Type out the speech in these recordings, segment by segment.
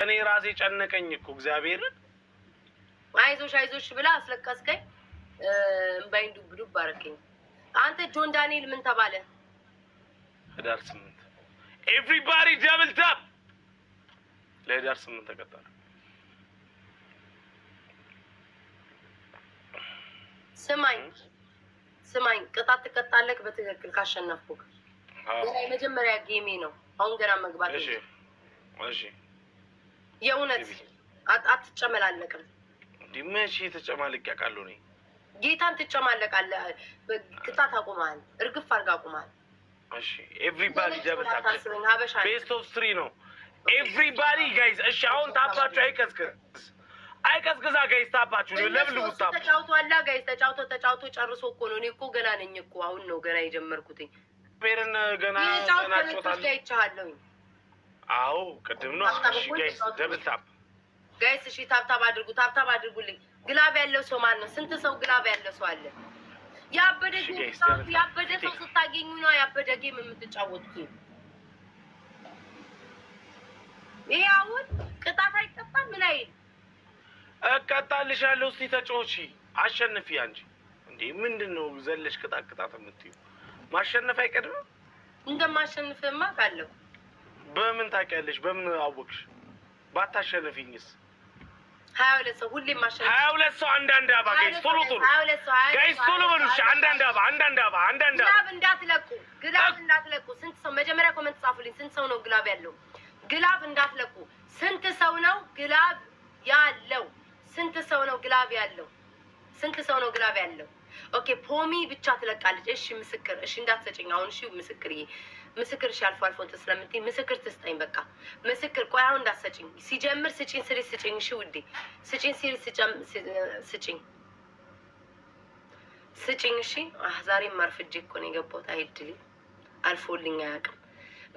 እኔ ራሴ ጨነቀኝ እኮ እግዚአብሔርን። አይዞሽ አይዞሽ ብላ አስለቀስከኝ። እምባይን ዱብ ዱብ አደረገኝ። አንተ ጆን ዳንኤል ምን ተባለ? ህዳር 8 ኤቭሪባዲ ደብል ታፕ ለህዳር 8 ተቀጣለ። ስማኝ ቅጣት ትቀጣለህ በትክክል ካሸነፍኩ። ገና የመጀመሪያ ጌሜ ነው። አሁን ገና መግባት። እሺ የእውነት አትጨመላለቅም። መቼ ተጨማልቅ ያውቃለሁ እኔ ጌታን ትጨማለቃለህ። ቅጣት አቁመሃል። እርግፍ አድርጋ አቁመሃል። እሺ ኤቭሪባዲ ደብል ታፕ ቤስት ኦፍ 3 ነው። ኤቭሪባዲ ጋይስ እሺ አሁን ታፓችሁ አይቀዝቅዛ ጋይስ ታፓችሁ ለምን ልውጣ? ተጫውቷላ ጋይስ ተጫውቶ ጨርሶ እኮ ነው። እኔ እኮ ገና ነኝ እኮ አሁን ነው ገና የጀመርኩትኝ። ፔርን ገና ይቻለሁኝ። አዎ ቅድም ነው። እሺ ጋይስ ደብል ታፕ ጋይስ እሺ ታፕታፕ አድርጉልኝ። ግላብ ያለው ሰው ማን ነው? ስንት ሰው ግላብ ያለው ሰው አለ? ያበደ ሰው ስታገኙ ነው ያበደ ጌም የምትጫወቱት። ይሄ አሁን ቅጣት አይቀጣም። ምን አይል እቀጣልሻለሁ። እስቲ ተጫወቺ አሸንፊ አንቺ። እንዴ ምንድነው ዘለሽ ቅጣት የምትይው? ማሸነፍ አይቀድምም? እንደማሸንፍማ ካለው በምን ታውቂያለሽ? በምን አወቅሽ? ባታሸንፊኝስ? 22 ሰው ሁሌ ማሸነፍ 22 ሰው አንዳንድ አባ ጋይስ ቶሎ ጋይስ ቶሎ በሉሽ። አንዳንድ አባ ግላብ እንዳትለቁ። ስንት ሰው መጀመሪያ ኮሜንት ጻፉልኝ። ስንት ሰው ነው ግላብ ያለው? ግላብ እንዳትለቁ። ስንት ሰው ነው ግላብ ያለው? ስንት ሰው ነው ግላብ ያለው? ስንት ሰው ነው ግላብ ያለው? ኦኬ ፖሚ ብቻ ትለቃለች። እሺ ምስክር እሺ እንዳትሰጭኝ አሁን። እሺ ምስክር እሺ አልፎ ስለምትይ ምስክር ትስጠኝ። በቃ ምስክር ቆይ አሁን እንዳትሰጭኝ። ሲጀምር ስጭኝ ስጭኝ። እሺ ውዴ ስጭኝ ስጭኝ። እሺ ዛሬም ማርፍጄ እኮ ነው የገባሁት። አይድል አልፎልኝ አያውቅም።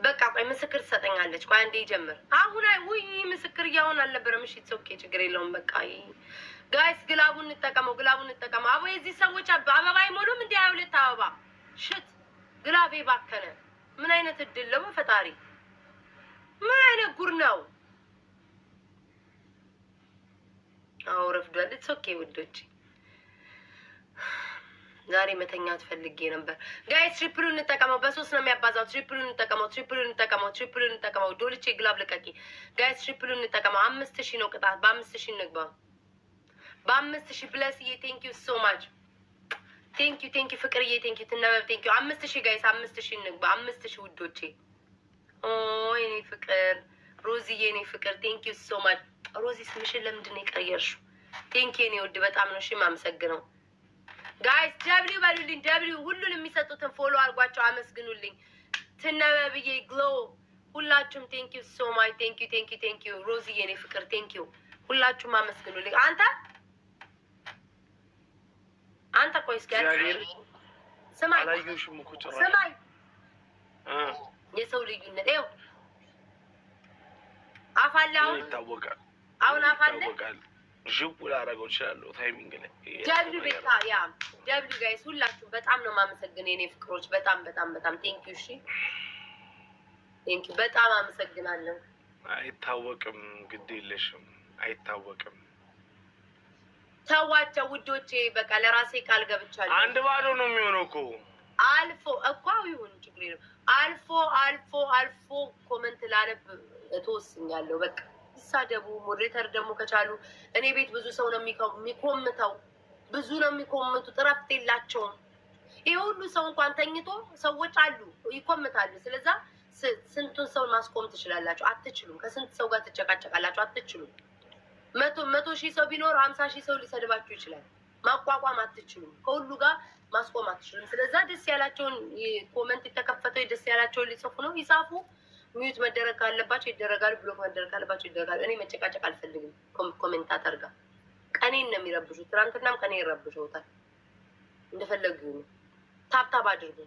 በቃ ቆይ ምስክር ትሰጠኛለች። ቆይ አንዴ ይጀምር። አሁን ውይ ምስክር እያሁን አልነበረም። እሺ ኦኬ ችግር የለውም። በቃ ጋይስ ግላቡን እንጠቀመው። አቦ የዚህ ሰዎች አበባ አይሞሉም እንዴ? 22 አበባ ሽት ግላቤ ባከነ። ምን አይነት እድል ነው ፈጣሪ! ምን አይነት ጉር ነው? አዎ ረፍዷል። ኦኬ ውዶች ዛሬ መተኛት ፈልጌ ነበር። ጋይስ ትሪፕሉን እንጠቀመው። በ3 ነው የሚያባዛው። ትሪፕሉን እንጠቀመው። ዶልቼ ግላብ ልቀቂ ጋይስ። ትሪፕሉን እንጠቀመው። 5000 ነው ቅጣት። በ5000 እንግባው። በ5000 ብለስዬ ቴንክ ዩ ሶ ማች ቴንክ ዩ ፍቅርዬ ቴንክ ዩ ትነበብ ቴንክ ዩ 5000 ጋይስ 5000 እንግባ። 5000 ውዶቼ። ኦ የኔ ፍቅር ሮዚዬ የኔ ፍቅር ቴንክ ዩ ሶ ማች። ሮዚ ስምሽን ለምንድን ነው የቀየርሽው? ቴንክ ዩ የኔ ውድ በጣም ነው እሺ የማመሰግነው። ጋይስ ደብሊው በሉልኝ። ደብሊው ሁሉንም የሚሰጡትን ፎሎ አድርጓቸው አመስግኑልኝ። ትነበብዬ ግሎ ሁላችሁም ቴንክ ዩ ሶ ማች ቴንክ ዩ ሮዚዬ የኔ ፍቅር ቴንክ ዩ ሁላችሁም አመስግኑልኝ። አንተ ቆይ እስኪ ስማኝ የሰው ልዩነት ይኸው አፋለ አሁን አፋለ ዥው ላደርገው እችላለሁ ታይሚንግ ላይ ደብሊው ቤታ ያ ደብሊው ጋይስ ሁላችሁም በጣም ነው የማመሰግነው የኔ ፍቅሮች። በጣም ቴንክ ዩ እሺ ቴንክ ዩ በጣም አመሰግናለሁ። አይታወቅም ግድ የለሽም አይታወቅም። ተዋቸው ውዶቼ በቃ ለራሴ ቃል ገብቻለሁ። 1-0 ነው የሚሆነው እኮ አልፎ እኮ ይሁን ችግር ነው። አልፎ ኮሜንት ላነብ ተወስኛለሁ። በቃ ይሳደቡ። ሞዴሬተር ደግሞ ከቻሉ እኔ ቤት ብዙ ሰው ነው የሚኮምተው። ብዙ ነው የሚኮምቱት። እረፍት የላቸውም። ይሄ ሁሉ ሰው እንኳን ተኝቶ ሰዎች አሉ ይኮምታሉ። ስለዛ ስንቱን ሰው ማስቆም ትችላላችሁ? አትችሉም። ከስንት ሰው ጋር ትጨቃጨቃላችሁ? አትችሉም። 100 ሺህ ሰው ቢኖር 50 ሺህ ሰው ሊሰድባችሁ ይችላል። ማቋቋም አትችሉም። ከሁሉ ጋር ማስቆም አትችሉም። ስለዛ ደስ ያላቸውን ኮሜንት የተከፈተው ደስ ያላቸውን ሊጽፉ ነው ይጻፉ። ሚዩት መደረግ ካለባቸው ይደረጋሉ። ብሎክ መደረግ ካለባቸው ይደረጋሉ። እኔ መጨቃጨቅ አልፈልግም። ኮሜንታተር ጋር ቀኔን ነው የሚረብሹት። ትናንትናም ቀኔ ይረብሸውታል። እንደፈለጉ ነው። ታብታብ አድርጉ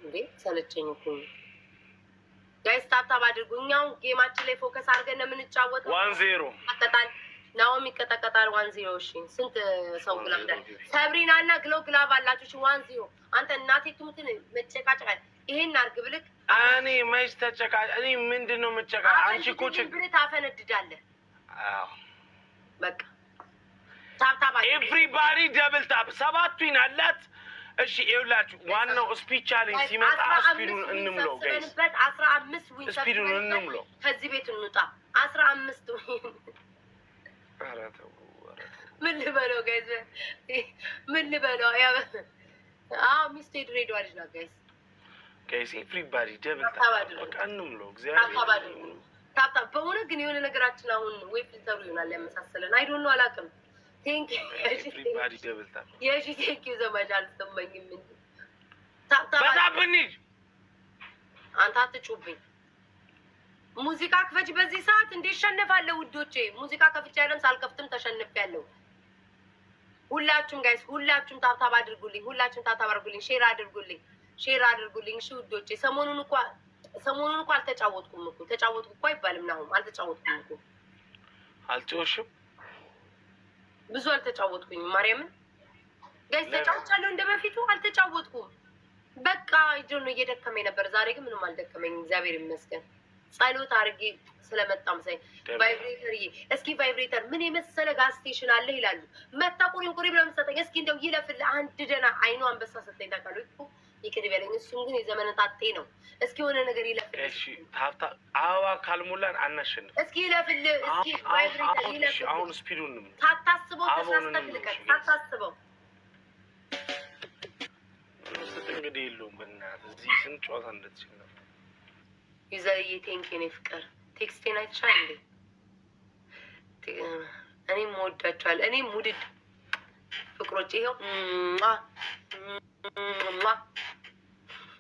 እንዴ ሰለቸኝ እኮ ጋይስ። ታብታብ አድርጉ። እኛው ጌማችን ላይ ፎከስ አድርገን ነው የምንጫወተው። 1-0 አጠጣል ናኦም ይቀጠቀጣል። 1-0 እሺ። ስንት ሰው ግላብ እንዳለ ሰብሪና እና ግሎ ግላብ አላችሁ። 1-0 አንተ እናቴ ትሙትን መጨቃጨቃል። ይሄን አርግ ብልክ እኔ መች ተጨቃ እኔ ምንድን ነው የምጨቃ? አንቺ እኮ ችግር ታፈነድዳለህ። በቃ ታብታባ ኤቭሪባዲ ደብል ታብ 7 ዊን አላት። እሺ ይኸውላችሁ ዋናው ስፒች አለኝ ሲመጣ ስፒዱን እንምለው ጋይስ 15 ዊን ስፒዱን እንምለው። ከዚህ ቤት እንውጣ 15 ዊን ኧረ ተው ምን ልበለው ጋይስ ምን ልበለው ያ ሚስቴ ድሬዳዋ ልጅ ናት ጋይስ ጋይስ ኤቭሪባዲ ደብል ታብ በቃ እንምለው እግዚአብሔር ታብታ በሆነ ግን የሆነ ነገራችን አሁን ወይ ፊልተሩ ይሆናል ያመሳሰለን አይ ዶንት ኖ አላውቅም። ቴንክ ኤቭሪባዲ ደብል ታብ የሺ ቴንክ ዩ ዘማች አልሰማኝም እንዴ በጣም ብንይ አንተ አትጩብኝ። ሙዚቃ ክፈች በዚህ ሰዓት እንዴ እሸነፋለሁ ውዶቼ። ሙዚቃ ከፍቼ አይደለም ሳልከፍትም ተሸንፌያለሁ። ሁላችሁም ጋይስ ሁላችሁም ታብታብ አድርጉልኝ። ሁላችሁም ታብታብ አድርጉልኝ። ሼር አድርጉልኝ። ሼር አድርጉልኝ። እሺ ውዶቼ ሰሞኑን እኮ አልተጫወትኩም እኮ ተጫወትኩ እኮ አይባልም ነው። አልተጫወትኩም እኮ አልጮሽም ብዙ አልተጫወትኩኝም። ማርያምን ጋይስ ተጫውቻለሁ እንደበፊቱ አልተጫወትኩም። በቃ ይጆ ነው እየደከመኝ ነበር። ዛሬ ግን ምንም አልደከመኝ እግዚአብሔር ይመስገን። ጸሎት አድርጌ ስለመጣም ሳይ ቫይብሬተር እስኪ ቫይብሬተር ምን የመሰለ ጋዝ ስቴሽን አለ ይላሉ። መጣ ቁሪም ብለም ሰጠኝ። እስኪ እንደው ይለፍል አንድ ደና አይኑ አንበሳ ሰጠኝ ታውቃለህ እኮ ይቅር ይበለኝ። እሱም ግን የዘመነ ታጤ ነው። እስኪ የሆነ ነገር ይለፍል። እሺ ታፍታ አዋ ካልሞላን አናሸንፍ። እስኪ ይለፍል እስኪ ቫይብሬተር ይለፍል። አሁን ስፒዱን ነው ታታስበው ተሳስተልከ ታታስበው እንግዲህ የለውም በእናትህ እዚህ ስንት ጨዋታ እንደትችል ነው ይዘዬ ቴንኪ ነው ፍቅር ቴክስቴን አይተሻል እንዴ? እኔም ወዳቸዋለሁ። እኔም ውድድ ፍቅሮች ይኸው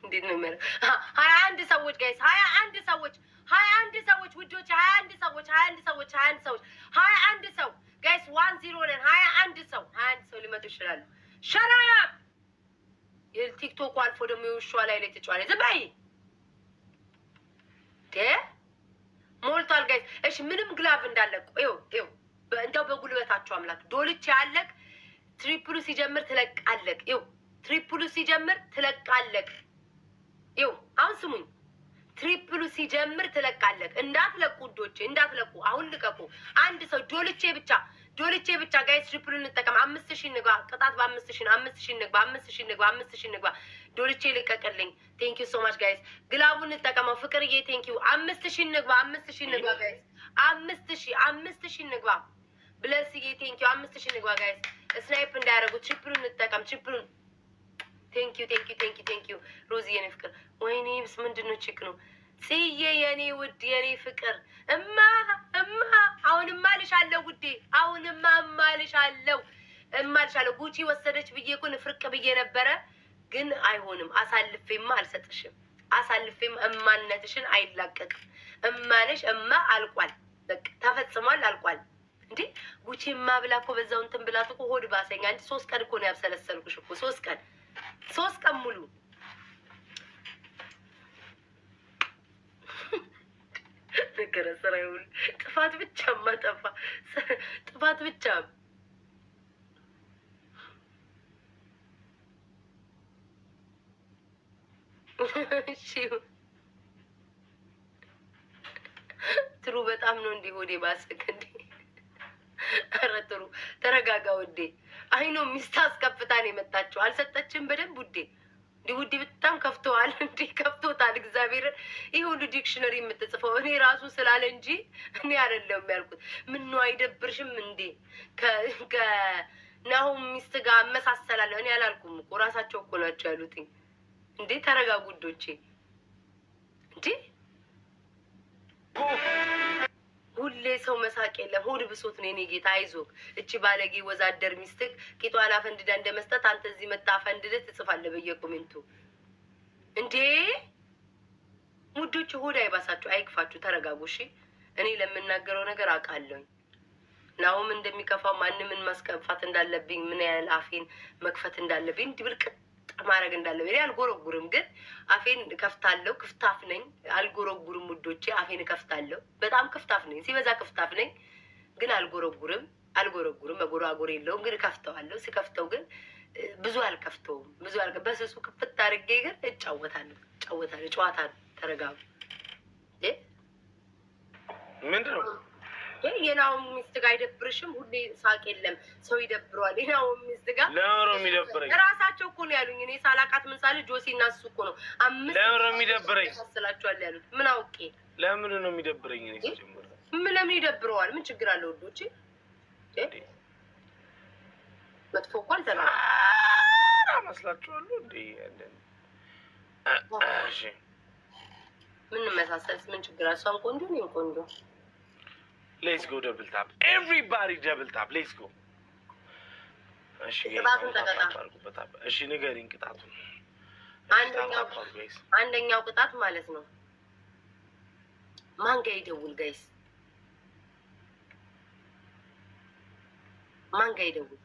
እንዴት ነው የሚያደርግ 21 ሰዎች ጋይስ 21 ሰዎች ውዶች 21 ሰው ጋይስ 10 ነን 21 ሰው ሊመጡ ይችላሉ። ሸራብ የቲክቶክ አልፎ ደግሞ የውሻ ላይ ተጫዋለ ዝም በይ ሞልቷል ጋይስ። እሺ ምንም ግላቭ እንዳለቁ ይኸው እንደው በጉልበታቸው አምላክ ዶልቼ ያለቅ ትሪፕሉ ሲጀምር ትለቃለቅ። ይኸው ትሪፕሉ ሲጀምር ትለቃለቅ። ይኸው አሁን ስሙኝ ትሪፕሉ ሲጀምር ትለቃለቅ። እንዳትለቁ ውዶቼ እንዳትለቁ። አሁን ልቀቁ። አንድ ሰው ዶልቼ ብቻ ጋይስ ትሪፕሉ እንጠቀም። 5000 እንግባ ቅጣት በ5000 ነው። 5000 እንግባ ዶልቼ ልቀቅልኝ። ቴንክ ዩ ሶ ማች ጋይስ። ግላቡን እንጠቀመው ፍቅርዬ ቴንክ ዩ 5000 እንግባ ጋይስ 5000 እንግባ ብለስዬ ቴንክ ዩ 5000 እንግባ ጋይስ። ስናይፕ እንዳያደርጉ ትሪፕሉ እንጠቀም ትሪፕሉ ቴንክ ዩ ሮዚ የኔ ፍቅር። ወይኔ ብስ ምንድነው ችክ ነው ጽዬ የኔ ውድ የኔ ፍቅር አሁንማ ልሻለሁ ውዴ አሁንማ እማልሻለሁ ጉቺ ወሰደች ብዬ እኮ ንፍርቅ ብዬ ነበረ። ግን አይሆንም። አሳልፌማ አልሰጥሽም። አሳልፌማ እማነትሽን አይላቀቅም። እማነሽ አልቋል። በቃ ተፈጽሟል። አልቋል። እንዴ ጉቺ ብላ እኮ በዛው እንትን ብላት እኮ ሆድ ባሰኛ። አንቺ 3 ቀን እኮ ነው ያብሰለሰልኩሽ እኮ 3 ቀን ሙሉ ነገረ ስራ ይሁን ጥፋት ብቻ ማጠፋ ጥፋት ብቻ እሺ ትሩ በጣም ነው እንዲህ ሆዴ ባሰከ እንዴ። ኧረ ትሩ ተረጋጋ ውዴ። አይ ነው ሚስት አስከፍታ ነው የመጣችው። አልሰጠችም በደንብ ውዴ። እንዲህ ውዴ በጣም ከፍተዋል እንዴ ከፍቶታል። እግዚአብሔር ይሄ ሁሉ ዲክሽነሪ የምትጽፈው እኔ ራሱ ስላለ እንጂ እኔ አይደለም ያልኩት። ምን ነው አይደብርሽም እንዴ? ከናሁም ሚስት ጋር አመሳሰላለሁ እኔ አላልኩም እኮ ራሳቸው እኮ ናቸው ያሉትኝ። እንዴ ተረጋጉ ውዶቼ። እንዴ ሁሌ ሰው መሳቅ የለም። ሆድ ብሶት ነው የኔ ጌታ። አይዞህ እቺ ባለጌ ወዛደር ሚስትክ ቂጧን አፈንድዳ እንደመስጠት አንተ እዚህ መጣ አፈንድደህ ትጽፋለህ በየኮሜንቱ። እንዴ ሙዶች ሆድ አይባሳችሁ፣ አይክፋችሁ፣ ተረጋጉ እሺ። እኔ ለምናገረው ነገር አውቃለሁ። ናሁም እንደሚከፋው ማንምን ማስከፋት እንዳለብኝ ምን ያህል አፌን መክፈት እንዳለብኝ እንዲብልቅ ማድረግ እንዳለብኝ እኔ አልጎረጉርም፣ ግን አፌን ከፍታለሁ። ክፍታፍ ነኝ፣ አልጎረጉርም ውዶቼ። አፌን ከፍታለሁ፣ በጣም ክፍታፍ ነኝ፣ ሲበዛ ክፍታፍ ነኝ፣ ግን አልጎረጉርም። መጎራጎር የለውም፣ ግን ከፍተዋለሁ። ሲከፍተው ግን ብዙ አልከፍተውም። በስሱ ክፍት አድርጌ ግን እጫወታለሁ። ጨዋታ ነው። ተረጋጉ። ምንድን ነው የናሆም ሚስት ጋር አይደብርሽም? ሁሌ ሳቅ የለም ሰው ይደብረዋል። የናሆም ሚስት ጋር ለምን ነው የሚደብረኝ? እራሳቸው እኮ ነው ያሉኝ። እኔ ሳላቃት ምሳሌ ጆሲ እና እሱ እኮ ነው 5 ለምን ነው የሚደብረኝ ስላችኋል ያሉት። ምን አውቄ ለምን ነው የሚደብረኝ? እኔ ሲጀምር ምን ለምን ይደብረዋል? ምን ችግር አለ? ወዶቼ መጥፎ እኮ አልተናገርኩም መስላችኋለሁ እንዴ? እሺ ምን መሳሰልስ? ምን ችግር አለ? እሷም ቆንጆ እኔም ቆንጆ። ሌትስ ጎ ደብል ታፕ ኤቭሪባዲ ደብል ታፕ ሌትስ ጎ። እሺ ቅጣቱን ተቀጣ። እሺ ንገሪኝ ቅጣቱን። አንደኛው ቅጣት ማለት ነው ማን ጋር ይደውል ጋይስ? ማን ጋር ይደውል?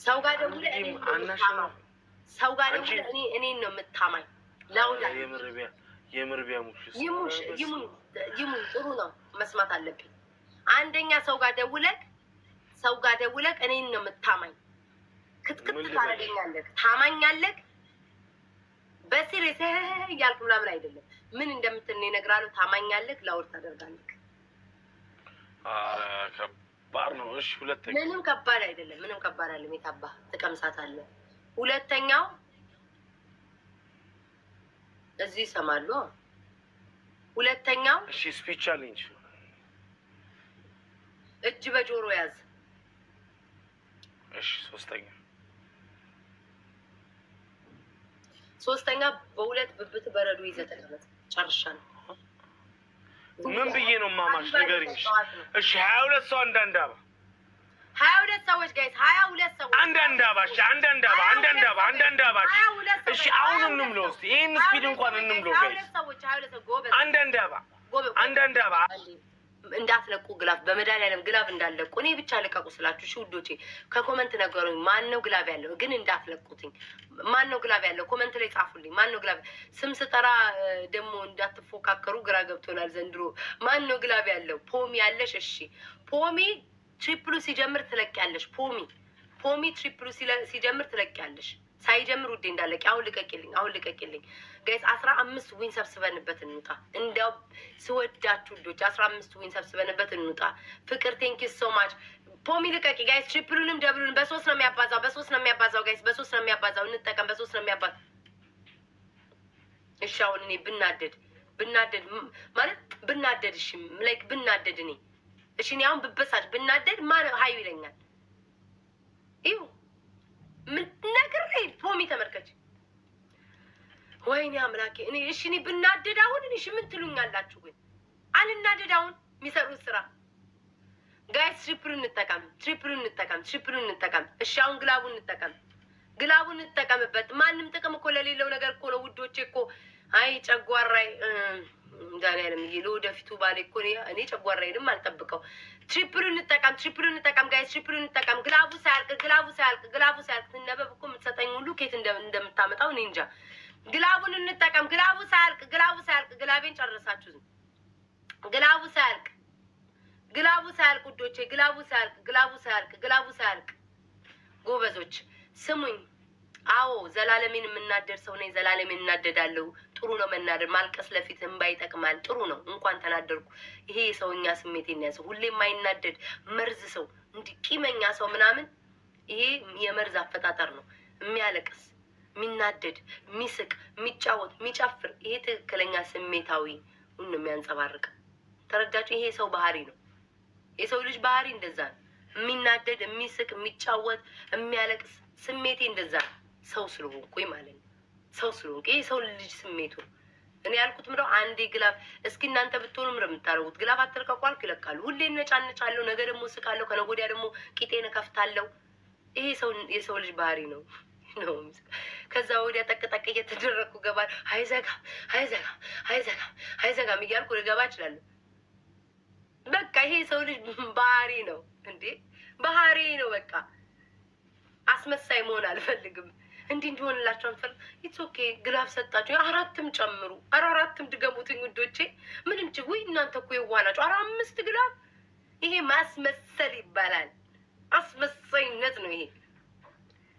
ሰው ጋር ደውል። ሰው ጋር ደውል። እኔን ነው የምታማኝ። ላውዳ የምርቢያ ሙሽስ ይሙን ጥሩ ነው መስማት አለብኝ። አንደኛ ሰው ጋር ደውለህ እኔን ነው የምታማኝ። ክትክት ታደርገኛለህ፣ ታማኛለህ። በሲሪየስ እያልኩ ምናምን አይደለም። ምን እንደምትል እነግርሃለሁ። ታማኛለህ፣ ላውድ ታደርጋለህ። ከባድ ነው። እሺ ሁለተኛ ምንም ከባድ አይደለም። ምንም ከባድ አይደለም። የታባ ትቀምሳታለህ። ሁለተኛው እዚህ ይሰማሉ። ሁለተኛው እሺ ስፒች ቻሌንጅ እጅ በጆሮ ያዝ። እሺ ሶስተኛ በሁለት ብብት በረዶ ይዘህ ተቀመጥ። ጨርሻለሁ። ምን ብዬ ነው ማማሽ? ንገሪኝ። እሺ 22 ሰው አንዳንድ አባ 22 ሰዎች ጋይስ 22 ሰዎች አንዳንድ አባ። እሺ አንዳንድ አባ። እሺ አሁን እንምለው እስቲ ይሄን ስፒድ እንኳን እንምለው ጋይስ። አንዳንድ አባ እንዳትለቁ ግላፍ በመድኃኒዓለም ግላፍ እንዳትለቁ። እኔ ብቻ ልቀቁ ስላችሁ እሺ ውዶቼ፣ ከኮመንት ነገሩኝ። ማን ነው ግላፍ ያለው? ግን እንዳትለቁትኝ። ማን ነው ግላፍ ያለው? ኮመንት ላይ ጻፉልኝ። ማን ነው ግላፍ? ስም ስጠራ ደግሞ እንዳትፎካከሩ፣ ግራ ገብቶናል ዘንድሮ። ማን ነው ግላፍ ያለው? ፖሚ ያለሽ? እሺ ፖሚ ትሪፕሉ ሲጀምር ትለቂያለሽ። ፖሚ ትሪፕሉ ሲጀምር ትለቂያለሽ። ሳይጀምር ውዴ እንዳለቂ። አሁን ልቀቂልኝ ጋይስ። 15 ዊን ሰብስበንበት እንውጣ። እንዲያው ስወዳችሁ ልጆች 15 ዊን ሰብስበንበት እንውጣ። ፍቅር ቴንኪ ሶ ማች። ፖሚ ልቀቂ ጋይስ። ትሪፕሉንም ደብሉንም በ3 ነው የሚያባዛው ጋይስ። በ3 ነው የሚያባዛው። እንጠቀም። በ3 ነው የሚያባዛው። እሺ አሁን እኔ ብናደድ ማለት ብናደድ፣ እሺ ላይክ ብናደድ እኔ እሺ እኔ አሁን ብበሳጭ ብናደድ ማን ሀዩ ይለኛል? ይሁ ምን ነገር ፖሚ ተመልከች። ወይኔ አምላኬ። እኔ ብናደድ አሁን እሺ ምን ትሉኛላችሁ? ግን አልናደድ አሁን የሚሰሩት ስራ ጋይስ። ትሪፕሉን እንጠቀም። እሺ አሁን ግላቡን እንጠቀምበት። ማንም ጥቅም እኮ ለሌለው ነገር እኮ ነው ውዶቼ እኮ። አይ ጨጓራይ ዳንያለም ለወደፊቱ ባሌ እኮ እኔ ጨጓራይንም አልጠብቀው። ትሪፕሉን እንጠቀም ጋይስ። ትሪፕሉን እንጠቀም። ግላቡ ሳያልቅ ትነበብ እኮ የምትሰጠኝ ሁሉ ኬት እንደምታመጣው እኔ እንጃ። ግላቡን እንጠቀም። ግላቡ ሳያልቅ ግላቤን ጨረሳችሁ። ግላቡ ሳያልቅ ውዶቼ፣ ግላቡ ሳያልቅ ጎበዞች ስሙኝ። አዎ ዘላለሜን የምናደድ ሰው ነኝ። ዘላለሜን እናደዳለሁ። ጥሩ ነው መናደድ። ማልቀስ ለፊት እንባ ይጠቅማል። ጥሩ ነው። እንኳን ተናደርኩ። ይሄ የሰውኛ ስሜት የሚያሰው ሁሌ የማይናደድ መርዝ ሰው እንዲህ ቂመኛ ሰው ምናምን፣ ይሄ የመርዝ አፈጣጠር ነው። የሚያለቅስ፣ የሚናደድ፣ የሚስቅ፣ የሚጫወት፣ የሚጨፍር፣ ይሄ ትክክለኛ ስሜታዊ ነው የሚያንጸባርቅ። ተረዳችሁ? ይሄ የሰው ባህሪ ነው። የሰው ልጅ ባህሪ እንደዛ ነው። የሚናደድ፣ የሚስቅ፣ የሚጫወት፣ የሚያለቅስ ስሜቴ እንደዛ ነው። ሰው ስለሆንኩኝ ማለት ነው። ሰው ስለሆንኩ ይሄ ሰው ልጅ ስሜቱ ነው። እኔ ያልኩት ምንድነው? አንዴ ግላፍ እስኪ እናንተ ብትሆኑ ምንድን ነው የምታደርጉት? ግላፍ አትልቀቁ አልኩ ይለቃሉ። ሁሌ ነጫነጫለሁ፣ ነገ ደግሞ ስቃለሁ፣ ከነገ ወዲያ ደግሞ ቂጤን እከፍታለሁ። ይሄ የሰው ልጅ ባህሪ ነው ነው። ከዛ ወዲያ ጠቅጠቅ እየተደረግኩ ገባ። አይዘጋም እያልኩ ልገባ እችላለሁ። በቃ ይሄ ሰው ልጅ ባህሪ ነው እንዴ፣ ባህሪ ነው በቃ። አስመሳይ መሆን አልፈልግም። እንዲህ እንዲሆንላቸው አንፈልግ። ኢትስ ኦኬ። ግላፍ ሰጣችሁ 4ም ጨምሩ። 4ም ድገሙትኝ ውዶቼ። ምንም ወይ እናንተ እኮ የዋናችሁ 5 ግላፍ። ይሄ ማስመሰል ይባላል። አስመሳይነት ነው ይሄ።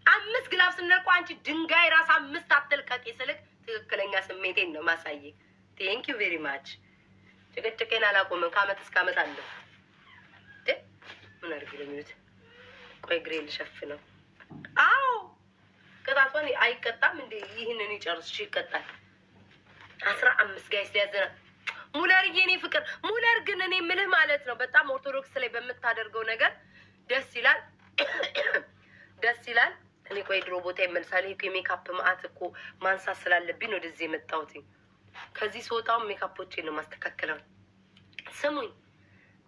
5 ግላፍ ስንለቁ አንቺ ድንጋይ ራስ 5 አትልቀቂ ስልክ ትክክለኛ ስሜቴን ነው ማሳየ። ቴንክ ዩ ቬሪ ማች። ጭቅጭቄን አላቆምም። ከአመት እስከ አመት አለው። ምን አድርግ ለሚሉት ቆይ ግሬ ልሸፍነው። አዎ ቅጣቷን አይቀጣም እንዴ? ይህንን ይጨርስ ይቀጣል። 15 ጋይስ ሊያዘና ሙለር የኔ ፍቅር ሙለር ግን እኔ የምልህ ማለት ነው በጣም ኦርቶዶክስ ላይ በምታደርገው ነገር ደስ ይላል፣ ደስ ይላል። እኔ ቆይ ድሮ ቦታ ይመልሳል። ይሄ የሜካፕ ማአት እኮ ማንሳት ስላለብኝ ወደዚህ የመጣሁት። ከዚህ ስወጣው ሜካፖቼን ነው ማስተካከለው። ስሙኝ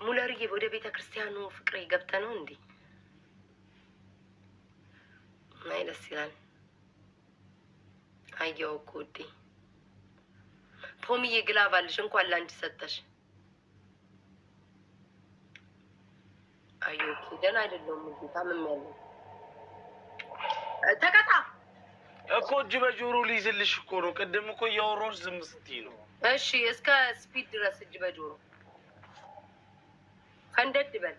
ሙለርዬ፣ ወደ ቤተ ክርስቲያኑ ፍቅሬ ገብተህ ነው እንዴ? አይ ደስ ይላል። አየሁ እኮ ውዴ። ፖሚዬ ግላብ አለሽ እንኳን ላንቺ ሰጠሽ። አየሁ እኮ ደህና አይደለሁም እንዴ? ታምሜያለሁ። ተቀጣ እኮ እጅ በጆሮ ሊይዝልሽ እኮ ነው። ቅድም እኮ እያወራሁሽ ዝም ስትይ ነው። እሺ እስከ ስፒድ ድረስ እጅ በጆሮ ፈንደድ በል።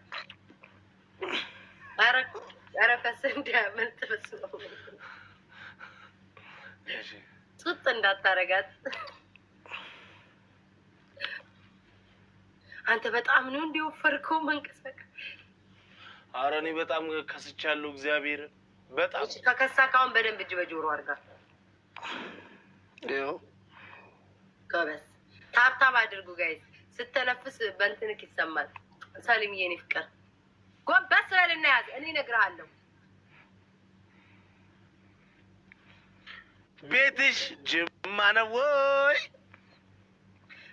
ኧረ ፈስ እንዳያመልጥ ፈስ ነው። ጡጥ እንዳታረጋት አንተ። በጣም ነው እንዲወፈርከው መንቀሳቀስ። ኧረ እኔ በጣም ከስቻለሁ። እግዚአብሔር በጣም ከከሳካውን በደንብ እጅ በጆሮ አድርጋ። ይኸው ጎበዝ። ታብታብ አድርጉ ጋይዝ። ስተነፍስ በእንትንክ ይሰማል። ሰሊምዬ የኔ ፍቅር ጎበዝ በልና ያዝ። እኔ እነግርሃለሁ። ቤትሽ ጅማ ነው ወይ?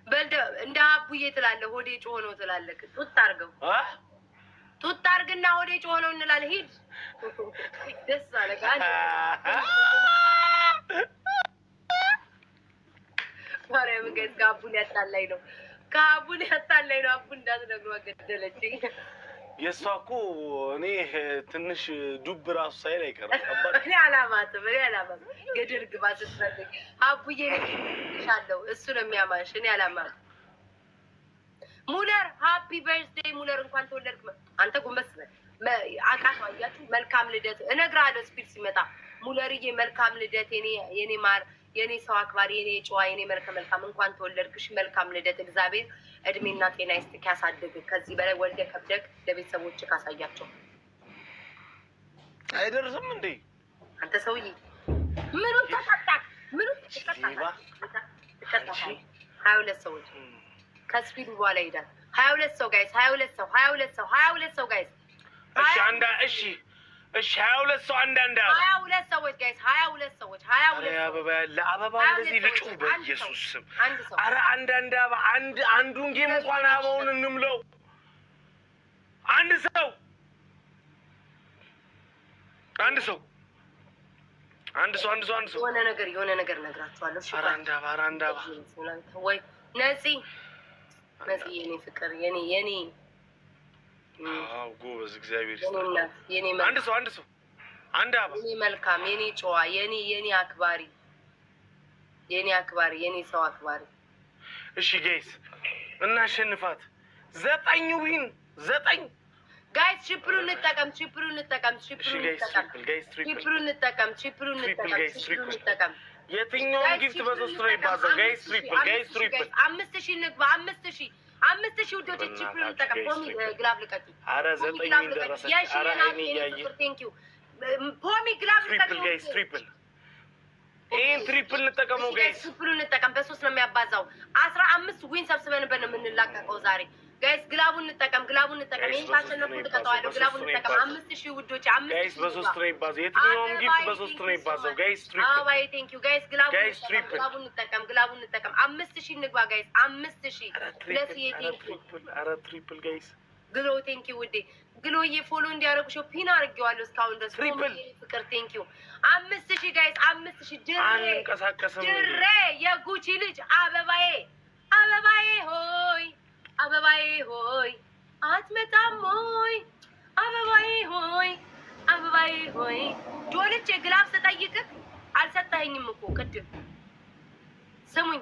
በልደ እንደ አቡዬ ትላለህ። ሆዴ ጮሆ ነው ትላለህ። ጡት አድርገው ጡት አድርግና ሆዴ ጮሆ ነው እንላለን። ሂድ ደስ አለ ጋር ማርያም ገዝ ጋቡን ያጣላይ ነው። ጋቡን ያጣላይ ነው። አቡ እንዳትነግሩ ገደለችኝ። የእሷ እኮ እኔ ትንሽ ዱብ ራሱ ሳይል አይቀርም። እኔ አላማትም ገደል ግባ ስትፈልግ አቡዬ ሻለው እሱ ነው የሚያማሽ። እኔ አላማትም። ሙለር ሃፒ በርዝዴይ ሙለር፣ እንኳን ተወለድክ። አንተ ጎንበስ በል አቃቷ። አያችሁ መልካም ልደት እነግርሃለሁ። ስፒድ ሲመጣ ሙለርዬ መልካም ልደት የኔ ማር፣ የኔ ሰው አክባሪ፣ የኔ ጨዋ፣ የኔ መልከ መልካም፣ እንኳን ተወለድክሽ። መልካም ልደት። እግዚአብሔር እድሜና ጤና ይስጥክ፣ ያሳድግ። ከዚህ በላይ ወልደ ከብደክ ለቤተሰቦች ካሳያቸው። አይደርስም እንዴ አንተ ሰውዬ? ምኑን ተቀጣክ? ምኑን ተቀጣክ? 22 ሰዎች ከስፒዱ በኋላ ይሄዳል። 22 ሰው ጋይስ፣ 22 ሰው ጋይስ። እሺ አንዳ እሺ 22 ሰው አንዳንድ 22 ሰዎች ጋይስ፣ 22 ሰዎች 22 አበባ ያለ አበባ እንደዚህ ልጩ በኢየሱስ ስም። አረ አንዳንድ አበባ አንዱን ጌም እንኳን አበባውን እንምለው። አንድ ሰው የሆነ ነገር ነግራችኋለሁ። እሺ አንድ አበባ ወይ ነፂ የኔ ፍቅር የኔ ጎበዝ እግዚአብሔር የኔ አንድ ሰው አንድ አበባ የኔ መልካም የኔ ጨዋ የኔ አክባሪ የኔ ሰው አክባሪ። እሺ ጋይስ እናሸንፋት። 9 ዊን 9 ጋይስ። ትሪፕሉን እንጠቀም። የትኛውም ጊፍት በ3 ነው ይባዛው ጋይስ። ትሪፕል 5000 እንግባ። 5000 ውዶች ትሪፕሉን እንጠቀም። ፖሚ ግላብ ልቀቂ። አረ 9 ደረሰ። አረ እኔ ያየ ፖሚ ግላብ ልቀቂ ጋይስ። ይሄን ትሪፕል እንጠቀመው ጋይስ። ትሪፕሉን እንጠቀም። በ3 ነው የሚያባዛው። 15 ዊን ሰብስበንበት ነው የምንላቀቀው ዛሬ ጋይስ። ግላቡን እንጠቀም። ይሄን ካሸነፍኩ ልቀጣዋለሁ። ግላቡን እንጠቀም። 5000 ውዶች 5000 ጋይስ። በ3 ነው ይባዛው። የትኛውም ጊፍት በ3 ነው ይባዛው ጋይስ። አባይ ቴንክ ዩ ጋይስ። ግላቡን እንጠቀም። 5000 እንግባ ጋይስ። 5000 ለዚህ ቴንክ ዩ። አረ ትሪፕል ጋይስ። ግሎ ቴንክ ዩ ውዴ። ግሎዬ ፎሎ እንዲያደርጉ ሾፒን አድርጌዋለሁ እስካሁን ድረስ። ትሪፕል ፍቅር ቴንክ ዩ። 5000 ጋይስ። 5000 ድሬ የጉቺ ልጅ አበባዬ ሆይ አትመጣም ሆይ አበባዬ ሆይ ጆልቼ ግላፍ ስጠይቅህ አልሰጠኸኝም እኮ ቅድም። ስሙኝ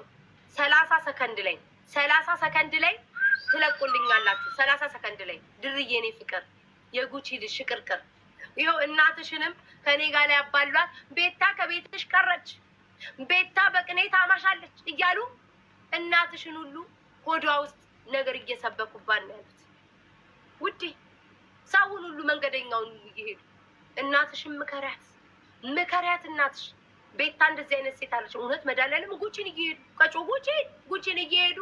30 ሰከንድ ላይ ትለቁልኛላችሁ። 30 ሰከንድ ላይ ድርዬ የኔ ፍቅር የጉቺ ልጅ ሽቅርቅር። ይኸው እናትሽንም ከኔ ጋር ላይ ያባሏት። ቤታ ከቤትሽ ቀረች። ቤታ በቅኔ ታማሻለች እያሉ እናትሽን ሁሉ ሆዷ ውስጥ ነገር እየሰበኩባት ነው ያሉት። ውዴ ሰውን ሁሉ መንገደኛውን ሁሉ እየሄዱ እናትሽን ምከሪያት እናትሽ ቤታ እንደዚህ አይነት ሴት አለች። እውነት መድኃኒዓለም ጉቺን እየሄዱ ቀጮ ጉቺን እየሄዱ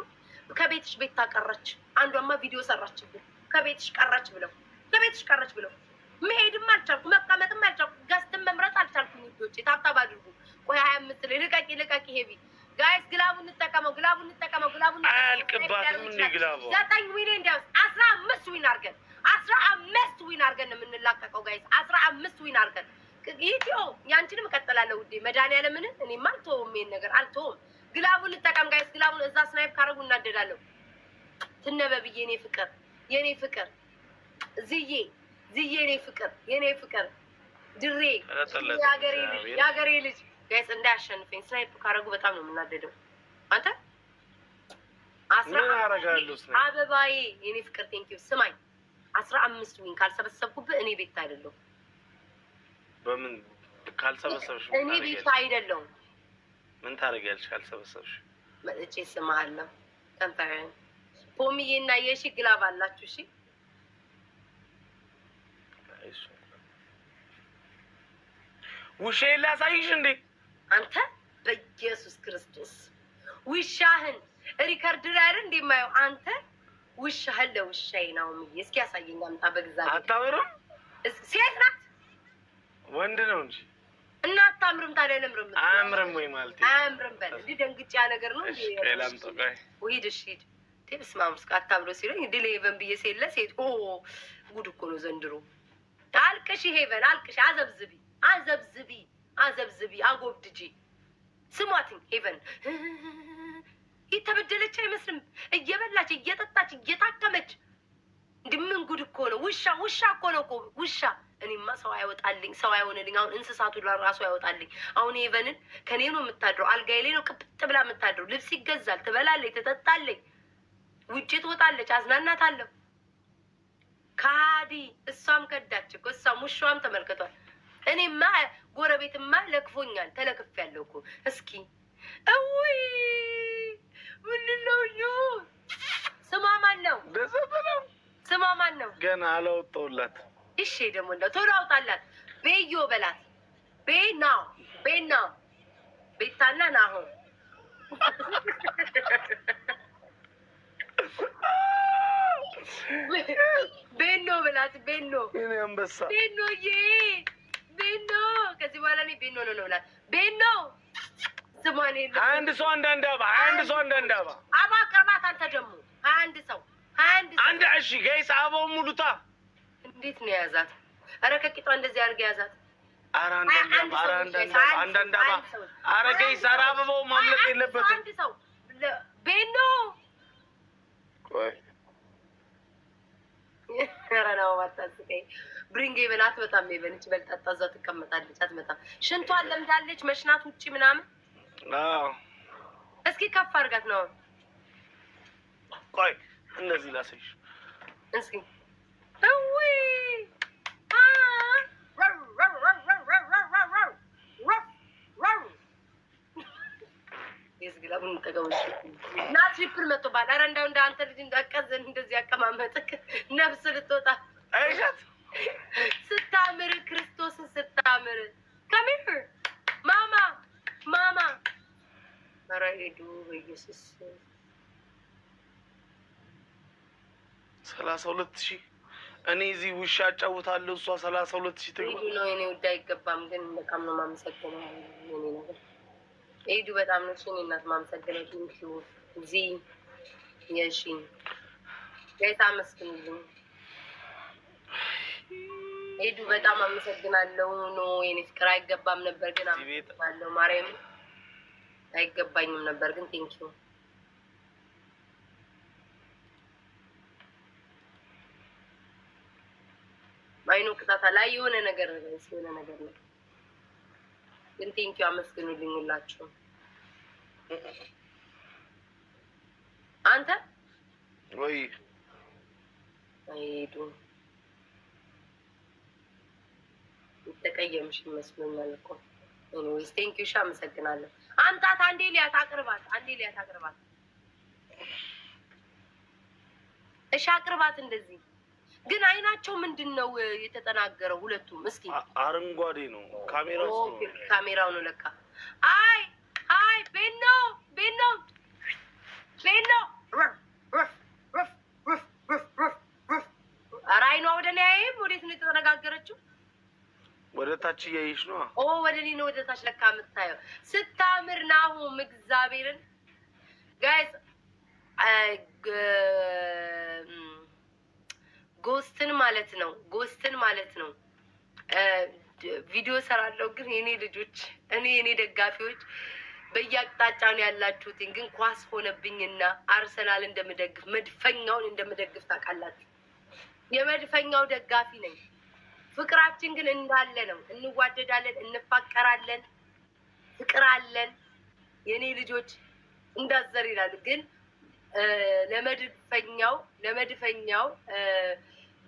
ከቤትሽ ቤታ ቀረች። አንዷማ ቪዲዮ ሰራችብን ከቤትሽ ቀረች ብለው መሄድም አልቻልኩ መቀመጥም አልቻልኩ ገዝተን መምረጥ አልቻልኩም። ውዶቼ ታብታብ አድርጉ። ቆይ 25 ላይ ልቀቂ ሄቪ ጋይስ ግላቡን እንጠቀመው አያልቅባትም እንዴ ግላቡ 9 ሚሊዮን ዳውስ 15 ዊን አድርገን 15 ዊን አድርገን ነው የምንላቀቀው ጋይስ 15 ዊን አድርገን ኢትዮ ያንቺንም እቀጥላለሁ ውዴ መድኃኒዓለምን እኔማ አልተውም ይሄን ነገር አልተውም። ግላቡን እንጠቀም ጋይስ ግላቡን እዛ ስናይፕ ካረጉ እናደዳለሁ። ትነበብዬ የኔ ፍቅር ዝዬ የኔ ፍቅር ድሬ የሀገሬ ልጅ ጋይስ እንዳያሸንፈኝ ስናይፕ ካረጉ በጣም ነው የምናደደው። አንተ አበባዬ የኔ ፍቅር ቴንኪው ስማኝ 15 ዊን ካልሰበሰብኩብህ እኔ ቤት አይደለሁም። በምን ካልሰበሰብሽ እኔ ቤት አይደለሁም። ምን ታደርጊያለሽ ካልሰበሰብሽ? መጥቼ ስማሃለሁ። ተንፈረን ፖሚዬና የሺ ግላብ አላችሁ። እሺ ውሻዬን ላሳይሽ እንዴ? አንተ በኢየሱስ ክርስቶስ ውሻህን ሪከርድ ላይ አይደል እንደማየው አንተ ውሻህን ለውሻዬ ነው የሚይ እስኪ ያሳየኝ አምጣ። በእግዚአብሔር አታምርም? ሴት ናት ወንድ ነው እንጂ እና አታምርም። ታዲያ ለምርም አያምርም ወይ ማለት አያምርም በል እንዴ ደንግጬ ያ ነገር ነው እንዴ? ከላም ተጋይ ወይድ እሺ ቴብስ ማምስ ካታብሎ ሲለኝ ድሌ ሄቨን ብዬ ሲለ ሴት ጉድ እኮ ነው ዘንድሮ። አልቅሽ ሄቨን አልቅሽ አዘብዝቢ አጎብድጂ ስሟትኝ ሄቨን የተበደለች አይመስልም። እየበላች እየጠጣች እየታከመች እንደምን ጉድ እኮ ነው። ውሻ እኮ ነው እኮ ውሻ። እኔማ ሰው አይወጣልኝ ሰው አይሆንልኝ። አሁን እንስሳቱ ራሱ አይወጣልኝ። አሁን ሄቨንን ከኔ ነው የምታድረው፣ አልጋዬ ላይ ነው ቅብጥ ብላ የምታድረው። ልብስ ይገዛል፣ ትበላለች፣ ትጠጣለች፣ ውጭ ትወጣለች፣ አዝናናታለሁ። ካዲ እሷም ከዳች እኮ እሷም ውሻዋም ተመልክቷል። እኔማ ጎረቤትማ ለክፎኛል፣ ተለክፌያለሁ እኮ። እስኪ እውይ ምንድነው? ስሟ ማን ነው? ስሟ ማን ነው? ገና አላወጣሁላት። እሺ ደግሞ እንደው ቶሎ አውጣላት። ቤዮ በላት። ቤናው ቤታና ናሆም ቤኖ በላት። ቤኖ እኔ አንበሳ ቤኖዬ ቤኖ ከዚህ በኋላ እኔ ቤኖ ነው ብላት። ቤኖ ስሟን የለም። አንድ ሰው አንዳንድ አባ አባ ቅርባት። አንተ ደግሞ አንድ ሰው አንድ እሺ ጋይስ አባው ሙሉታ እንዴት ነው የያዛት? ኧረ ከቂጧ እንደዚህ አድርገህ ያዛት። ኧረ አንዳንድ አባ ኧረ ጋይስ ኧረ አበባው ማምለጥ የለበትም። አንድ ሰው ቤኖ ቆይ ኧረ ነው ማታስቀኝ። ብሪንግ ይበላት በጣም ይበልጭ በልጣጣ እዛ ትቀመጣለች አትመጣም። ሽንቷን ለምዳለች መሽናት ውጪ ምናምን። አዎ እስኪ ከፍ አድርጋት ነው። ቆይ እንደዚህ ላሳይሽ እስኪ እውይ የዝግላቡን ተቀውሽ ና ትሪፕል መጥቶ ባል። ኧረ እንደው እንደ አንተ ልጅ እንዳቀዘን እንደዚህ አቀማመጥክ ነፍስ ልትወጣ አይሻት ስታምር ክርስቶስን ስታምር ከሚር ማማ ኧረ ሄዱ በኢየሱስ 32,000 እኔ እዚህ ውሻ አጫውታለሁ እሷ 32,000 ትግባ ነው። የኔ ውድ አይገባም ግን በጣም ነው የማመሰግነው። የኔ ነገር ሄዱ በጣም ነው እኔ እናት ማመሰግነው። ቲንኪው እዚህ የሺ ጌታ መስግኑልኝ። ሄዱ በጣም አመሰግናለሁ። ኖ የኔ ፍቅር አይገባም ነበር ግን አመሰግናለሁ። ማርያም አይገባኝም ነበር ግን ቴንኪው። አይኑ ቅጣታ ላይ የሆነ ነገር ነው ግን ቴንኪው አመስግኑልኝ ሁላችሁ። አንተ ወይ አይዱ ተቀየምሽ ይመስለኛል እኮ። ኤኒዌይስ ቴንኪው ሻ አመሰግናለሁ። አምጣት። አንዴ ሊያት አቅርባት። እሺ አቅርባት። እንደዚህ ግን አይናቸው ምንድን ነው የተጠናገረው? ሁለቱም እስኪ አረንጓዴ ነው ካሜራው። ካሜራው ነው ለካ። አይ ቤኖ ኧረ አይኗ ወደ እኔ አይም። ወዴት ነው የተነጋገረችው? ወደ ታች እያየሽ ነው። ወደ እኔ ነው ወደ ታች ለካ የምታየው። ስታምር ናሁም እግዚአብሔርን ጋይስ ጎስትን ማለት ነው። ቪዲዮ ሰራለሁ ግን የኔ ልጆች የኔ ደጋፊዎች በየአቅጣጫ ነው ያላችሁት። ግን ኳስ ሆነብኝና አርሰናል እንደምደግፍ መድፈኛውን እንደምደግፍ ታውቃላችሁ። የመድፈኛው ደጋፊ ነኝ። ፍቅራችን ግን እንዳለ ነው። እንዋደዳለን፣ እንፋቀራለን፣ ፍቅር አለን። የኔ ልጆች እንዳዘር ይላሉ። ግን ለመድፈኛው